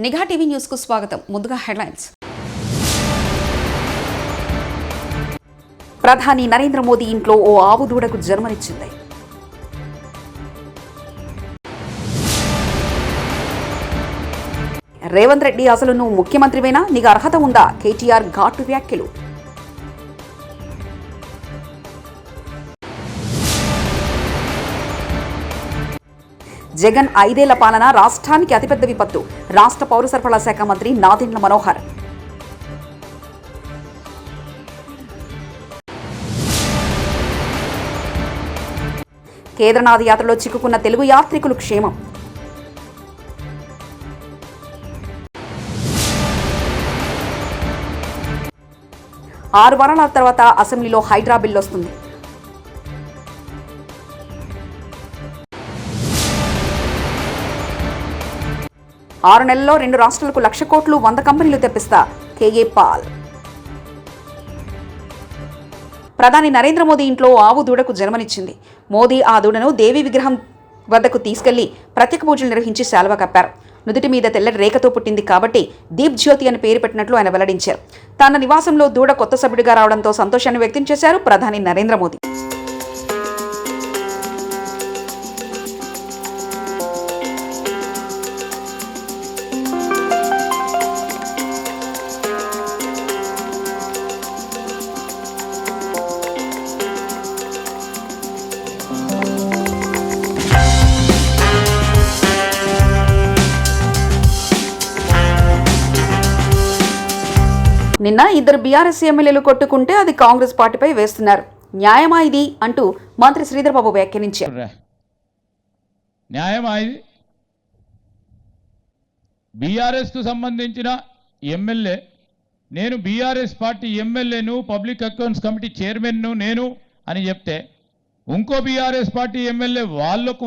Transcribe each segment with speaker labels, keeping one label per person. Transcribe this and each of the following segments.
Speaker 1: నిఘా TV news కు స్వాగతం. ముందుగా హెడ్లైన్స్. ప్రధాని నరేంద్ర మోదీ ఇంట్లో ఓ ఆవు దూడకు జన్మనిచ్చింది. రేవంత్ రెడ్డి అసలు నువ్వు ముఖ్యమంత్రివేనా, నీకు అర్హత ఉందా? కేటీఆర్ ఘాటు వ్యాఖ్యలు. జగన్ 5 ఏళ్ల పాలన రాష్ట్రానికి అతిపెద్ద విపత్తు. రాష్ట్ర పౌర సరఫరాల శాఖ మంత్రి నాదెండ్ల మనోహర్. కేదార్నాథ్ యాత్రలో చిక్కుకున్న తెలుగు యాత్రికులు క్షేమం. ఆరు వారాల తర్వాత అసెంబ్లీలో హైడ్రా బిల్ వస్తుంది. ఆరు నెలల్లో 2 రాష్ట్రాలకు 1,00,000 కోట్లు 100 కంపెనీలు తెప్పిస్తా కేఏ పాల్. ప్రధాని నరేంద్ర మోదీ ఇంట్లో ఆవు దూడకు జన్మనిచ్చింది. మోదీ ఆ దూడను దేవి విగ్రహం వద్దకు తీసుకెళ్లి ప్రత్యేక పూజలు నిర్వహించి శాలువా కప్పారు. నుదుటి మీద తెల్లటి రేఖతో పుట్టింది కాబట్టి దీప్ జ్యోతి అని పేరు పెట్టినట్లు ఆయన వెల్లడించారు. తన నివాసంలో దూడ కొత్త సభ్యుడిగా రావడంతో సంతోషాన్ని వ్యక్తం చేశారు ప్రధాని నరేంద్ర మోదీ. నిన్న 2 బీఆర్ఎస్ ఎమ్మెల్యేలు కొట్టుకుంటే అది కాంగ్రెస్ పార్టీపై వేస్తున్నారు. న్యాయమా ఇది అంటూ మంత్రి శ్రీధర్ బాబు వ్యాఖ్యానించారు.
Speaker 2: న్యాయమా ఇది? బీఆర్ఎస్ కు సంబంధించిన ఎమ్మెల్యే, నేను బీఆర్ఎస్ పార్టీ ఎమ్మెల్యేను, పబ్లిక్ అకౌంట్స్ కమిటీ చైర్మన్ను నేను అని చెప్తే, ఇంకో బీఆర్ఎస్ పార్టీ ఎమ్మెల్యే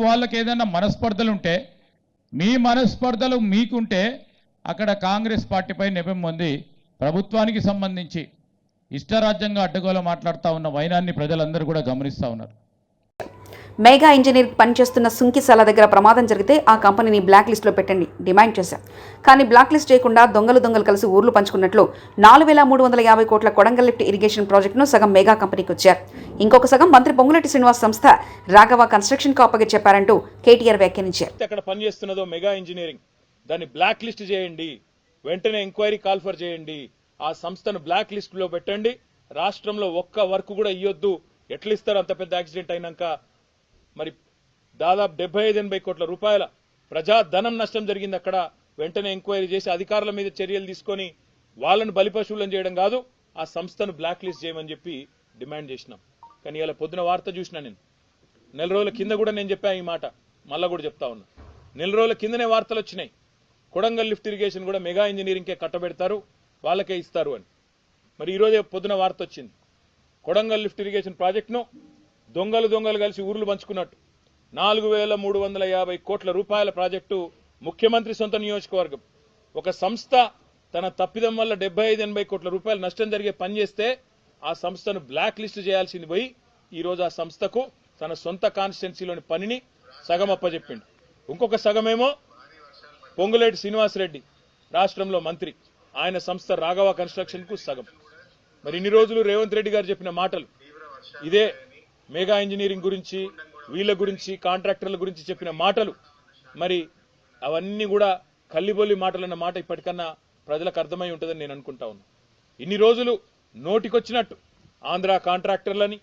Speaker 2: వాళ్ళకి ఏదైనా మనస్పర్ధలుంటే, మీ మనస్పర్ధలు మీకుంటే అక్కడ కాంగ్రెస్ పార్టీపై నెపం పొంది ప్రభుత్వానికి సంబంధించి ఇష్టరాజ్యంగా అడ్డగోలు మాట్లాడుతూ ఉన్న వైనాన్ని ప్రజలందరూ కూడా గమనిస్తూ ఉన్నారు.
Speaker 1: మెగా ఇంజనీర్ పనిచేస్తున్న సుంకిశాల దగ్గర ప్రమాదం జరిగితే ఆ కంపెనీని బ్లాక్ లిస్టులో పెట్టండి డిమాండ్ చేశాం. కానీ బ్లాక్ లిస్ట్ చేయకుండా దొంగలు కలిసి ఊర్లు పంచుకున్నట్లు 4,350 కోట్ల కొడంగల్ లిఫ్ట్ ఇరిగేషన్ ప్రాజెక్టును సగం మెగా కంపెనీకి వచ్చారు. ఇంకొక సగం మంత్రి పొంగులేటి శ్రీనివాస్ సంస్థ రాఘవ కన్స్ట్రక్షన్ కు అప్పగించారంటూ కేటీఆర్ వ్యాఖ్యానించారు.
Speaker 3: ఎక్కడ పనిచేస్తున్నదో మెగా ఇంజనీరింగ్, దాన్ని బ్లాక్ లిస్ట్ చేయండి, వెంటనే ఎంక్వైరీ కాల్ఫర్ చేయండి, ఆ సంస్థను బ్లాక్ లిస్ట్ లో పెట్టండి. రాష్ట్రంలో ఒక్క వర్క్ కూడా ఇయ్యొద్దు. ఎట్లా ఇస్తారు అంత పెద్ద యాక్సిడెంట్ అయినాక? మరి దాదాపు 75-80 కోట్ల రూపాయల ప్రజాధనం నష్టం జరిగింది అక్కడ. వెంటనే ఎంక్వైరీ చేసి అధికారుల మీద చర్యలు తీసుకొని వాళ్ళను బలిపశువులను చేయడం కాదు, ఆ సంస్థను బ్లాక్ లిస్ట్ చేయమని చెప్పి డిమాండ్ చేసినాం. కానీ ఇలా పొద్దున వార్త చూసినా నేను, నెల రోజుల కింద కూడా నేను చెప్పా ఈ మాట, మళ్ళా కూడా చెప్తా ఉన్నా. నెల రోజుల కిందనే వార్తలు వచ్చినాయి, కొడంగల్ లిఫ్ట్ ఇరిగేషన్ కూడా మెగా ఇంజనీరింగ్కే కట్టబెడతారు, వాళ్ళకే ఇస్తారు అని. మరి ఈరోజే పొద్దున వార్త వచ్చింది, కొడంగల్ లిఫ్ట్ ఇరిగేషన్ ప్రాజెక్టును దొంగలు కలిసి ఊర్లు పంచుకున్నట్టు 4,350 కోట్ల రూపాయల ప్రాజెక్టు ముఖ్యమంత్రి సొంత నియోజకవర్గం. ఒక సంస్థ తన తప్పిదం వల్ల 75-80 కోట్ల రూపాయలు నష్టం జరిగే పని చేస్తే ఆ సంస్థను బ్లాక్ లిస్ట్ చేయాల్సింది పోయి ఈరోజు ఆ సంస్థకు తన సొంత కాన్స్టిట్యున్సీలోని పనిని సగం అప్పచెప్పిండు. ఇంకొక సగమేమో పొంగులేటి శ్రీనివాసరెడ్డి రాష్ట్రంలో మంత్రి, ఆయన సంస్థ రాఘవ కన్స్ట్రక్షన్ కు సగం. మరి ఇన్ని రోజులు రేవంత్ రెడ్డి గారు చెప్పిన మాటలు ఇదే, మెగా ఇంజనీరింగ్ గురించి, వీళ్ళ గురించి, కాంట్రాక్టర్ల గురించి చెప్పిన మాటలు, మరి అవన్నీ కూడా కల్లిబొల్లి మాటలు అన్న మాట ఇప్పటికన్నా ప్రజలకు అర్థమై ఉంటుందని నేను అనుకుంటా ఉన్నా. ఇన్ని రోజులు నోటికొచ్చినట్టు ఆంధ్ర కాంట్రాక్టర్లని,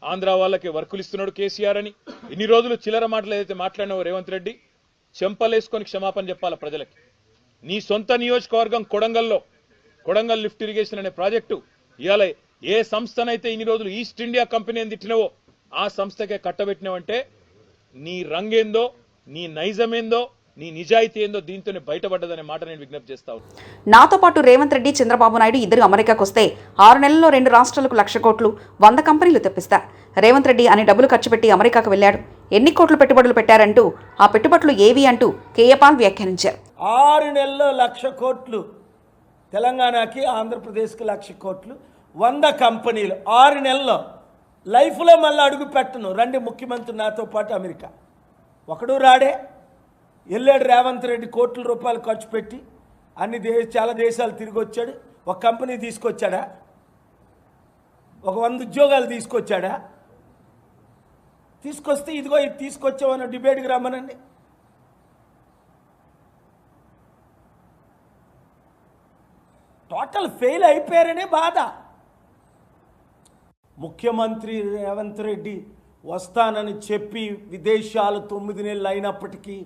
Speaker 3: ఆంధ్ర వాళ్ళకి వర్కులు ఇస్తున్నాడు కేసీఆర్ అని, ఇన్ని రోజులు చిల్లర మాటలు ఏదైతే మాట్లాడినావో రేవంత్ రెడ్డి, చెంపలేసుకొని క్షమాపణ చెప్పాల ప్రజలకి. నీ సొంత నియోజకవర్గం కొడంగల్లో కొడంగల్ లిఫ్ట్ ఇరిగేషన్ అనే ప్రాజెక్టు ఇవాళ ఏ సంస్థనైతే ఇన్ని రోజులు ఈస్ట్ ఇండియా కంపెనీ అని తిట్టినవో ఆ సంస్థకే కట్టబెట్టినవంటే నీ రంగేందో, నీ నైజమేందో, నీ నిజాయితీ ఏందో దీంతోనే బయటపడ్డదనే మాట నేను విజ్ఞప్తి చేస్తాను.
Speaker 1: నాతో పాటు రేవంత్ రెడ్డి, చంద్రబాబు నాయుడు ఇద్దరు అమెరికాకు వస్తే 6 నెలల్లో 2 రాష్ట్రాలకు 1,00,000 కోట్లు 100 కంపెనీలు తెప్పిస్తా. రేవంత్ రెడ్డి అని డబ్బులు ఖర్చు పెట్టి అమెరికాకు వెళ్లాడు. ఎన్ని కోట్లు పెట్టుబడులు పెట్టారంటూ, ఆ పెట్టుబడులు ఏవి అంటూ కేఏ పాల్ వ్యాఖ్యానించారు.
Speaker 4: 6 నెలల్లో 1,00,000 కోట్లు తెలంగాణకి, ఆంధ్రప్రదేశ్కి 1,00,000 కోట్లు, 100 కంపెనీలు 6 నెలల్లో. లైఫ్లో మళ్ళీ అడుగు పెట్టను, రండి ముఖ్యమంత్రి నాతో పాటు అమెరికా. ఒకడు రాడే, వెళ్ళాడు రేవంత్ రెడ్డి కోట్ల రూపాయలు ఖర్చు పెట్టి చాలా దేశాలు తిరిగి వచ్చాడు. ఒక కంపెనీ తీసుకొచ్చాడా? ఒక 100 ఉద్యోగాలు తీసుకొచ్చాడా? తీసుకొస్తే ఇదిగో ఇది తీసుకొచ్చామన్న డిబేట్కి రమ్మనండి. టోటల్ ఫెయిల్ అయిపోయారనే బాధ. ముఖ్యమంత్రి రేవంత్ రెడ్డి వస్తానని చెప్పి విదేశాలు 9 నెలలు అయినప్పటికీ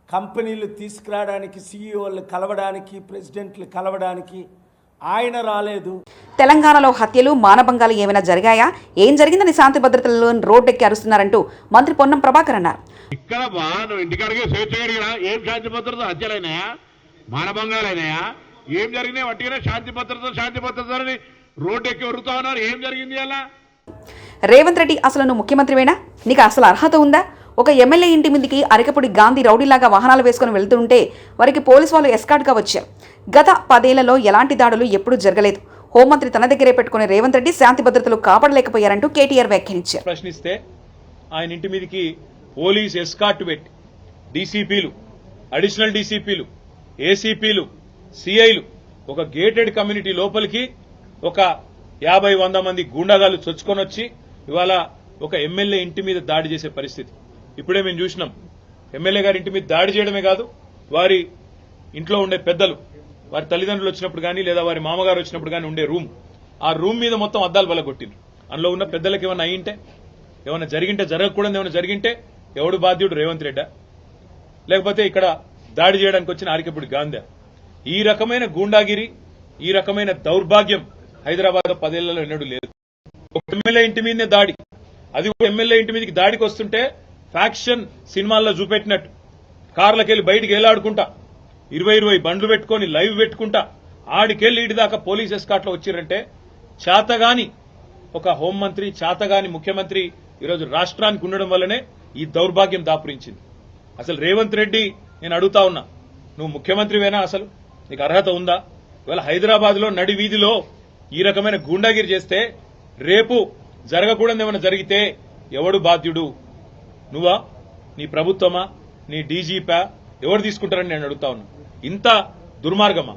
Speaker 4: కంపెనీలు తీసుకురావడానికి, సీఈఓలు కలవడానికి, ప్రెసిడెంట్లు కలవడానికి ఆయన రాలేదు.
Speaker 1: తెలంగాణలో హత్యలు, మానభంగాలు ఏమైనా జరిగాయా? ఏం జరిగిందని శాంతి భద్రతలలో రోడ్డెక్కి అరుస్తున్నారంటూ మంత్రి పొన్నం ప్రభాకర్ అన్నారు.
Speaker 5: ఇక్కడ నువ్వు ఇంటికాడికి స్వేచ్ఛగా ఏం శాంతి భద్రత హత్యలైనాయా, మానభంగాలైనాయా, ఏం జరిగినాయి? వట్టిగానే శాంతి భద్రతని రోడ్డెక్కి వరుతా ఉన్నారు. ఏం జరిగింది అలా?
Speaker 1: రేవంత్ రెడ్డి, అసలు నువ్వు ముఖ్యమంత్రివేనా? నీకు అసలు అర్హత ఉందా? ఒక ఎమ్మెల్యే ఇంటి మీదకి అరకపూడి గాంధీ రౌడీలాగా వాహనాలు వేసుకుని వెళ్తుంటే వారికి పోలీసు వాళ్ళు ఎస్కార్ట్గా వచ్చారు. గత 10 ఏళ్లలో ఎలాంటి దాడులు ఎప్పుడూ జరగలేదు. హోంమంత్రి తన దగ్గరే పెట్టుకునే రేవంత్ రెడ్డి శాంతి భద్రతలు కాపాడలేకపోయారంటూ కేటీఆర్ వ్యాఖ్యానించారు.
Speaker 3: ప్రశ్నిస్తే ఆయన ఇంటి మీదకి పోలీస్ ఎస్కార్ట్ పెట్టి డీసీపీలు, అడిషనల్ డీసీపీలు, ఏసీపీలు, సిఐలు ఒక గేటెడ్ కమ్యూనిటీ లోపలికి ఒక 50-100 మంది గూండాగాలు చొచ్చుకొని వచ్చి ఇవాళ ఒక ఎమ్మెల్యే ఇంటి మీద దాడి చేసే పరిస్థితి ఇప్పుడే మేము చూసినాం. ఎమ్మెల్యే గారి ఇంటి మీద దాడి చేయడమే కాదు, వారి ఇంట్లో ఉండే పెద్దలు, వారి తల్లిదండ్రులు వచ్చినప్పుడు కానీ లేదా వారి మామగారు వచ్చినప్పుడు కానీ ఉండే ఆ రూమ్ మీద మొత్తం అద్దాలు బలగొట్టిండ్రు. అందులో ఉన్న పెద్దలకు ఏమైనా అయ్యింటే, ఏమైనా జరిగింటే, జరగకూడదు ఏమైనా జరిగింటే ఎవడు బాధ్యుడు? రేవంత్ రెడ్డా? లేకపోతే ఇక్కడ దాడి చేయడానికి వచ్చిన ఆరికపూడి గాంధీ? ఈ రకమైన గూండాగిరి, ఈ రకమైన దౌర్భాగ్యం హైదరాబాద్ 10 ఏళ్లలో ఎన్నడూ లేదు. ఒక ఎమ్మెల్యే ఇంటి మీదనే దాడి, అది ఒక ఎమ్మెల్యే ఇంటి మీదకి దాడికి వస్తుంటే ఫ్యాక్షన్ సినిమాల్లో చూపెట్టినట్టు కార్లకెళ్లి బయటికి ఏలాడుకుంటా 20 బండ్లు పెట్టుకుని లైవ్ పెట్టుకుంటా ఆడికెళ్లి ఇటు దాకా పోలీస్ ఎస్కాట్లో వచ్చిరంటే చేతగాని ఒక హోంమంత్రి, చేతగాని ముఖ్యమంత్రి ఈరోజు రాష్ట్రానికి ఉండడం వల్లనే ఈ దౌర్భాగ్యం దాపురించింది. అసలు రేవంత్ రెడ్డి, నేను అడుగుతా ఉన్నా, నువ్వు ముఖ్యమంత్రివేనా? అసలు నీకు అర్హత ఉందా? ఇవాళ హైదరాబాద్ లో నడి వీధిలో ఈ రకమైన గూండాగిరి చేస్తే రేపు జరగకూడదు ఏమైనా జరిగితే ఎవడు బాధ్యుడు? నువ్వా? నీ ప్రభుత్వమా? నీ డీజీపా? ఎవరు తీసుకుంటారని నేను అడుగుతా ఉన్నా. ఇంత దుర్మార్గమా?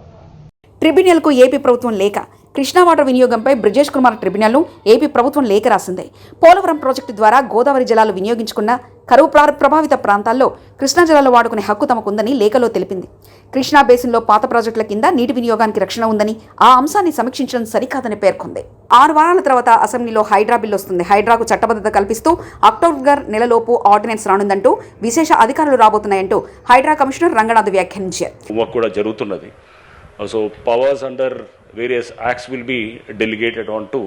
Speaker 1: ట్రిబ్యునల్కు ఏపీ ప్రభుత్వం లేఖ. కృష్ణా వాటర్ వినియోగంపై బ్రిజేష్ కుమార్ ట్రిబ్యునల్ను ఏపీ ప్రభుత్వం లేఖ రాసింది. పోలవరం ప్రాజెక్టు ద్వారా గోదావరి జలాలు వినియోగించుకున్న కరువు ప్రభావిత ప్రాంతాల్లో కృష్ణా జలాలు వాడుకునే హక్కు తమకుందని లేఖలో తెలిపింది. కృష్ణా బేసిన్లో పాత ప్రాజెక్టుల కింద నీటి వినియోగానికి రక్షణ ఉందని, ఆ అంశాన్ని సమీక్షించడం సరికాదని పేర్కొంది. 6 వారాల తర్వాత అసెంబ్లీలో హైడ్రా బిల్ వస్తుంది. హైడ్రాకు చట్టబద్ధత కల్పిస్తూ అక్టోబర్ నెలలోపు ఆర్డినెన్స్ రానుందంటూ, విశేష అధికారులు రాబోతున్నాయంటూ హైడ్రా కమిషనర్ రంగనాథ్ వ్యాఖ్యానించారు.
Speaker 6: So powers under various acts will be delegated on to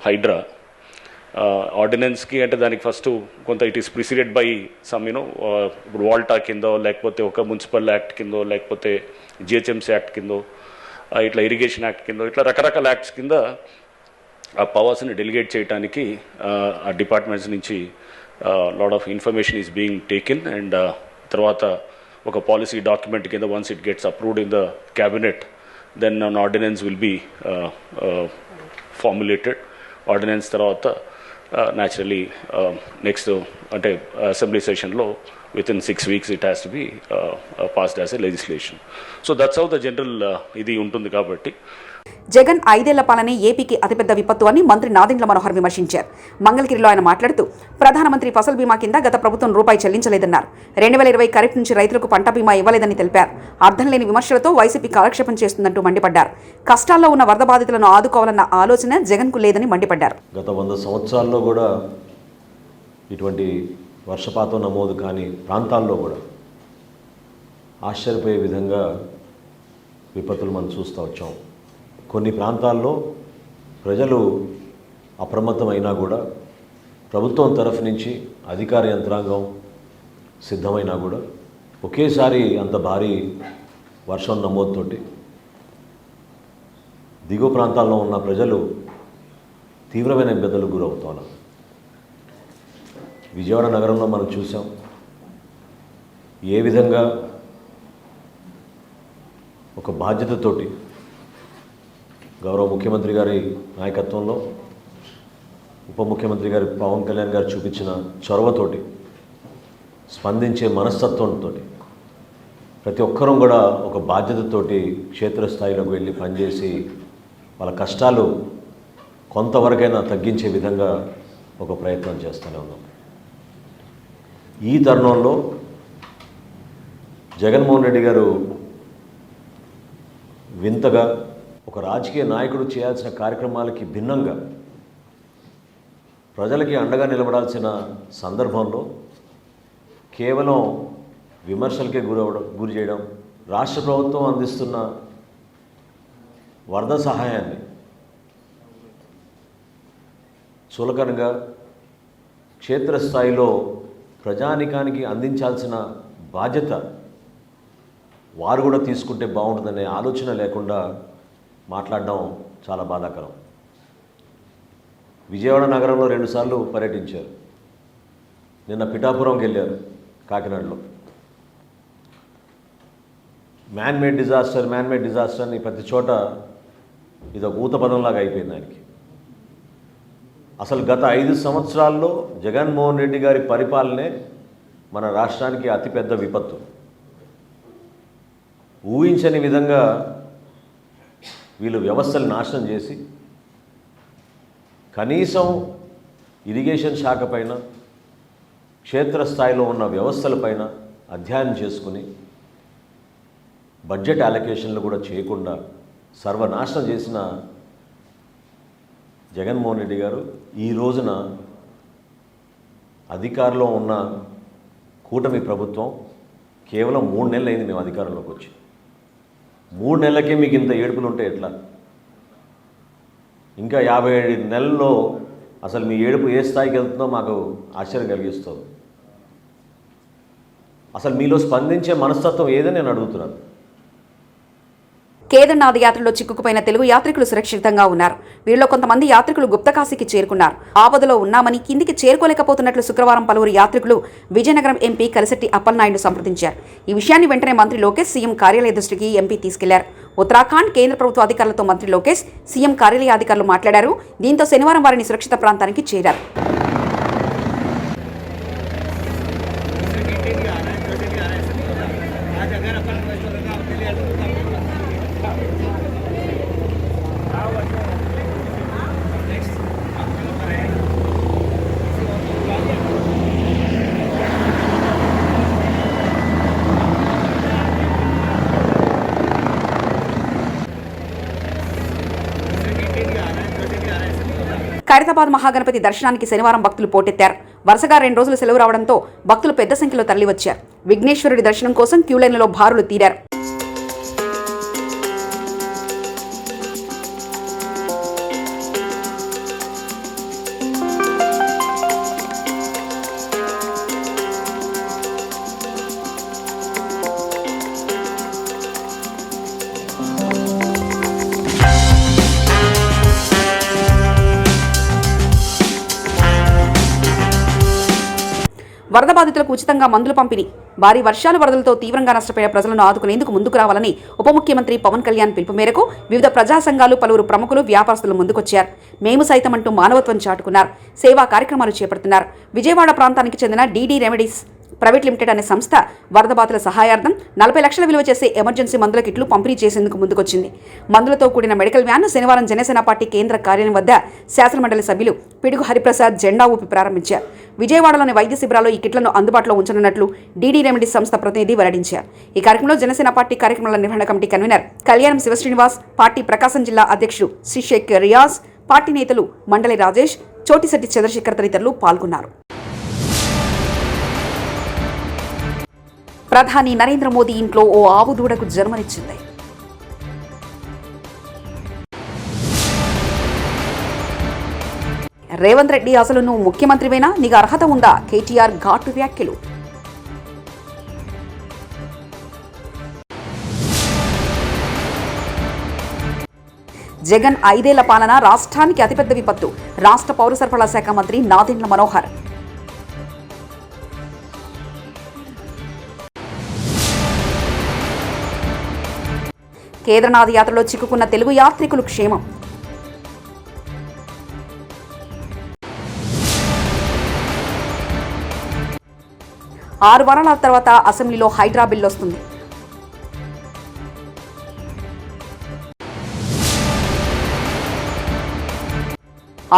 Speaker 6: Hydra. Ordinance ki ante daniki first konta it is preceded by some Walta kindo lekapothe oka municipal act kindo lekapothe GHMC act kindo itla irrigation act kindo itla rakarakala acts kinda aa powers ni delegate cheyadaniki aa departments nunchi lot of information is being taken and tarvata oka policy document kinda once it gets approved in the cabinet, then an ordinance will be formulated. Ordinance tarvata naturally next ante assembly session lo within 6 weeks it has to be passed as a legislation. So that's how the general idi untundi kabatti.
Speaker 1: Jagan 5 ఏళ్ల పాలనే ఏపీకి అతిపెద్ద విపత్తు అని మంత్రి నాదెండ్ల మనోహర్ విమర్శించారు. మంగళగిరిలో ఆయన మాట్లాడుతూ, ప్రధానమంత్రి ఫసల్ బీమా కింద గత ప్రభుత్వం రూపాయి చెల్లించలేదన్నారు. 2020 ఖరీఫ్ నుంచి రైతులకు పంట బీమా ఇవ్వలేదని తెలిపారు. అర్థం లేని విమర్శలతో వైసీపీ కాలక్షేపం చేస్తుందంటూ మండిపడ్డారు. కష్టాల్లో ఉన్న వరద బాధితులను ఆదుకోవాలన్న ఆలోచన జగన్కు లేదని మండిపడ్డారు.
Speaker 7: గత 100 సంవత్సరాల్లో కూడా ఇటువంటి వర్షపాతం నమోదు కాని ప్రాంతాల్లో కూడా ఆశ్చర్యపోయే విధంగా విపత్తులు మనం చూస్తూ వచ్చాం. కొన్ని ప్రాంతాల్లో ప్రజలు అప్రమత్తమైనా కూడా ప్రభుత్వం తరఫు నుంచి అధికార యంత్రాంగం సిద్ధమైనా కూడా ఒకేసారి అంత భారీ వర్షం నమోదుతోటి దిగువ ప్రాంతాల్లో ఉన్న ప్రజలు తీవ్రమైన ఇబ్బందులకు గురవుతున్నారు. విజయవాడ నగరంలో మనం చూసాం ఏ విధంగా ఒక బాధ్యతతోటి గౌరవ ముఖ్యమంత్రి గారి నాయకత్వంలో ఉప ముఖ్యమంత్రి గారి పవన్ కళ్యాణ్ గారు చూపించిన చొరవతోటి, స్పందించే మనస్తత్వంతో ప్రతి ఒక్కరూ కూడా ఒక బాధ్యతతోటి క్షేత్రస్థాయిలోకి వెళ్ళి పనిచేసి వాళ్ళ కష్టాలు కొంతవరకైనా తగ్గించే విధంగా ఒక ప్రయత్నం చేస్తూనే ఉన్నాం. ఈ తరుణంలో జగన్మోహన్ రెడ్డి గారు వింతగా ఒక రాజకీయ నాయకుడు చేయాల్సిన కార్యక్రమాలకి భిన్నంగా ప్రజలకి అండగా నిలబడాల్సిన సందర్భంలో కేవలం విమర్శలకే గురి చేయడం, రాష్ట్ర ప్రభుత్వం అందిస్తున్న వరద సహాయాన్ని చులకనగా క్షేత్రస్థాయిలో ప్రజానికానికి అందించాల్సిన బాధ్యత వారు కూడా తీసుకుంటే బాగుంటుందనే ఆలోచన లేకుండా మాట్లాడడం చాలా బాధాకరం. విజయవాడ నగరంలో 2 సార్లు పర్యటించారు. నిన్న పిఠాపురంకి వెళ్ళారు, కాకినాడలో. మ్యాన్ మేడ్ డిజాస్టర్ అని ప్రతి చోట ఇది ఒక ఊతపదంలాగా అయిపోయింది ఆయనకి. అసలు గత 5 సంవత్సరాల్లో జగన్మోహన్ రెడ్డి గారి పరిపాలనే మన రాష్ట్రానికి అతిపెద్ద విపత్తు. ఊహించని విధంగా వీళ్ళు వ్యవస్థలు నాశనం చేసి కనీసం ఇరిగేషన్ శాఖ పైన, క్షేత్రస్థాయిలో ఉన్న వ్యవస్థలపైన అధ్యయనం చేసుకుని బడ్జెట్ అలొకేషన్లు కూడా చేయకుండా సర్వనాశనం చేసిన జగన్మోహన్ రెడ్డి గారు ఈ రోజున అధికారంలో ఉన్న కూటమి ప్రభుత్వం కేవలం 3 నెలలు అయింది మేము అధికారంలోకి వచ్చి. 3 నెలలకే మీకు ఇంత ఏడుపులు ఉంటే ఎట్లా? ఇంకా 57 నెలల్లో అసలు మీ ఏడుపు ఏ స్థాయికి వెళ్తుందో మాకు ఆశ్చర్యం కలిగిస్తుంది. అసలు మీలో స్పందించే మనస్తత్వం ఏదని నేను అడుగుతున్నాను.
Speaker 1: కేదార్నాథ్ యాత్రలో చిక్కుకుపోయిన తెలుగు యాత్రికులు సురక్షితంగా ఉన్నారు. వీరిలో కొంతమంది యాత్రికులు గుప్తకాశీకి చేరుకున్నారు. ఆపదలో ఉన్నామని కిందికి చేరుకోలేకపోతున్నట్లు శుక్రవారం పలువురు యాత్రికులు విజయనగరం ఎంపీ కలిశెట్టి అప్పలనాయుడు సంప్రదించారు. ఈ విషయాన్ని వెంటనే మంత్రి లోకేష్ సీఎం కార్యాలయ దృష్టికి ఎంపీ తీసుకెళ్లారు. ఉత్తరాఖండ్ కేంద్ర ప్రభుత్వ అధికారులతో మంత్రి లోకేష్, సీఎం కార్యాలయ అధికారులు మాట్లాడారు. దీంతో శనివారం వారిని సురక్షిత ప్రాంతానికి చేరారు. ఖైరతాబాద్ మహాగణపతి దర్శనానికి శనివారం భక్తులు పోటెత్తారు. వరుసగా 2 రోజులు సెలవు రావడంతో భక్తులు పెద్ద సంఖ్యలో తరలివచ్చారు. విఘ్నేశ్వరుడి దర్శనం కోసం క్యూలైన్లలో బారులు తీరారు. వరద బాధితులకు ఉచితంగా మందులు పంపిణీ. భారీ వర్షాలు వరదలతో తీవ్రంగా నష్టపోయిన ప్రజలను ఆదుకునేందుకు ముందుకు రావాలని ఉప ముఖ్యమంత్రి పవన్ కళ్యాణ్ పిలుపు మేరకు వివిధ ప్రజా సంఘాలు, పలువురు ప్రముఖులు, వ్యాపారస్తులు ముందుకొచ్చారు. మేము సైతం అంటూ మానవత్వం చాటుకున్నారు. సేవా కార్యక్రమాలు చేపడుతున్నారు. విజయవాడ ప్రాంతానికి చెందిన డీడీ రెమెడీస్ ప్రైవేట్ లిమిటెడ్ అనే సంస్థ వరద బాధితుల సహాయార్థం 40 లక్షల విలువ చేసే ఎమర్జెన్సీ మందుల కిట్లు పంపిణీ చేసేందుకు ముందుకొచ్చింది. మందులతో కూడిన మెడికల్ వ్యాన్ను శనివారం జనసేన పార్టీ కేంద్ర కార్యాలయం వద్ద శాసనమండలి సభ్యులు పిడుగు హరిప్రసాద్ జెండా ఊపి ప్రారంభించారు. విజయవాడలోని వైద్య శిబిరాల్లో ఈ కిట్లను అందుబాటులో ఉంచనున్నట్లు డీడీ రెమెడీస్ సంస్థ ప్రతినిధి వెల్లడించారు. ఈ కార్యక్రమంలో జనసేన పార్టీ కార్యక్రమాల నిర్వహణ కమిటీ కన్వీనర్ కళ్యాణం శివశ్రీనివాస్, పార్టీ ప్రకాశం జిల్లా అధ్యక్షుడు శ్రీశేఖ్ రియాజ్, పార్టీ నేతలు మండలి రాజేష్, చోటిశెట్టి చంద్రశేఖర్ తదితరులు పాల్గొన్నారు. ప్రధాని నరేంద్ర మోదీ ఇంట్లో ఓ ఆవు దూడకు జన్మనిచ్చింది. రేవంత్ రెడ్డి అసలు నువ్వు ముఖ్యమంత్రివేనా, నీకు అర్హత ఉందా? కేటీఆర్ ఘాటు వ్యాఖ్యలు. జగన్ 5 ఏళ్ల పాలన రాష్ట్రానికి అతిపెద్ద విపత్తు. రాష్ట్ర పౌర సరఫరాల శాఖ మంత్రి నాదెండ్ల మనోహర్. కేదార్నాథ్ యాత్రలో చిక్కుకున్న తెలుగు యాత్రికులు క్షేమం. ఆరు వారాల తర్వాత అసెంబ్లీలో హైడ్రా బిల్ వస్తుంది.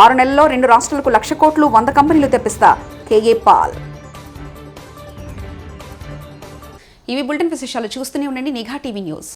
Speaker 1: 6 నెలల్లో 2 రాష్ట్రాలకు 1,00,000 కోట్లు 100 కంపెనీలు తెప్పిస్తా కేఏ పాల్. ఇవి బులెటిన్ విశేషాలు. చూస్తూనే ఉండండి నిఘా టీవీ న్యూస్.